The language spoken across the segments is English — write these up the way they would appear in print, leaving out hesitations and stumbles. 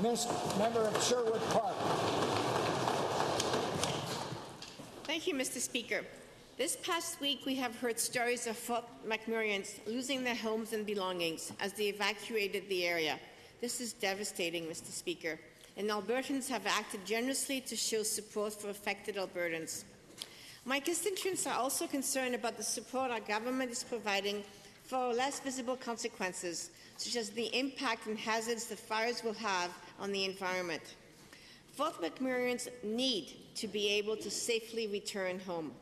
Member of Sherwood Park. Thank you, Mr. Speaker. This past week, we have heard stories of Fort McMurrayans losing their homes and belongings as they evacuated the area. This is devastating, Mr. Speaker, and Albertans have acted generously to show support for affected Albertans. My constituents are also concerned about the support our government is providing for less visible consequences, such as the impact and hazards the fires will have on the environment. Fort McMurrayans need to be able to safely return home.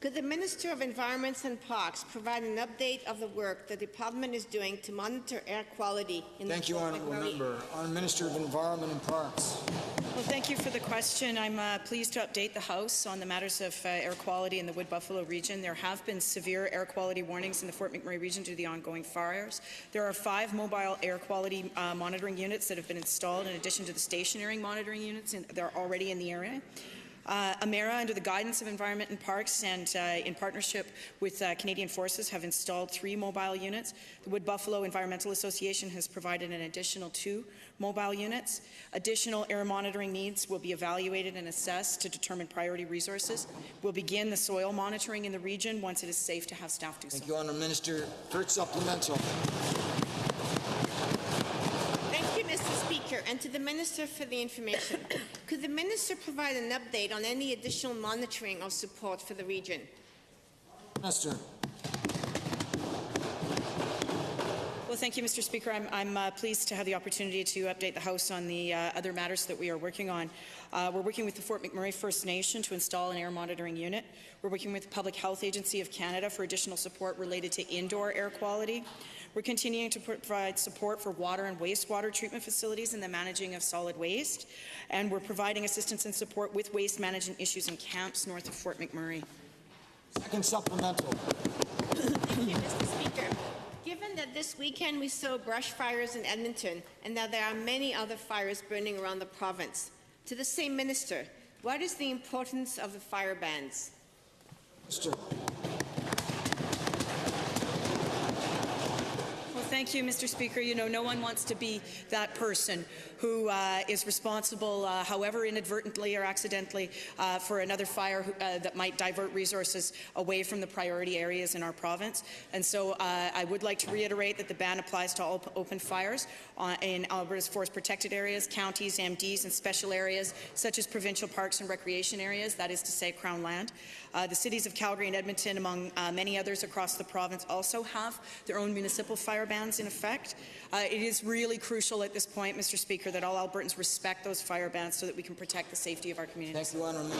Could the Minister of Environment and Parks provide an update of the work the department is doing to monitor air quality in the Fort McMurray? Thank you, Honourable Member. Honourable Minister of Environment and Parks. Well, thank you for the question. I'm pleased to update the House on the matters of air quality in the Wood Buffalo region. There have been severe air quality warnings in the Fort McMurray region due to the ongoing fires. There are 5 mobile air quality monitoring units that have been installed in addition to the stationary monitoring units that are already in the area. Amera, under the guidance of Environment and Parks and in partnership with Canadian Forces, have installed 3 mobile units. The Wood Buffalo Environmental Association has provided an additional 2 mobile units. Additional air monitoring needs will be evaluated and assessed to determine priority resources. We'll begin the soil monitoring in the region once it is safe to have staff do so. Thank you, Honourable Minister. Third supplemental. Thank you, Mr. Speaker, and to the Minister for the information. Could the Minister provide an update on any additional monitoring or support for the region? Minister. Well, thank you, Mr. Speaker. I'm pleased to have the opportunity to update the House on the other matters that we are working on. We're working with the Fort McMurray First Nation to install an air monitoring unit. We're working with the Public Health Agency of Canada for additional support related to indoor air quality. We're continuing to provide support for water and wastewater treatment facilities and the managing of solid waste. And we're providing assistance and support with waste management issues in camps north of Fort McMurray. Second supplemental. Thank you, Mr. Speaker. Given that this weekend we saw brush fires in Edmonton and that there are many other fires burning around the province, to the same minister, what is the importance of the fire bans? Minister. Thank you, Mr. Speaker. You know, no one wants to be that person who is responsible, however inadvertently or accidentally, for another fire that might divert resources away from the priority areas in our province. And so I would like to reiterate that the ban applies to all open fires in Alberta's forest-protected areas, counties, MDs, and special areas such as provincial parks and recreation areas, that is to say Crown land. The cities of Calgary and Edmonton, among many others across the province, also have their own municipal fire bans in effect. It is really crucial at this point, Mr. Speaker, that all Albertans respect those fire bans so that we can protect the safety of our communities. Thank you, Honourable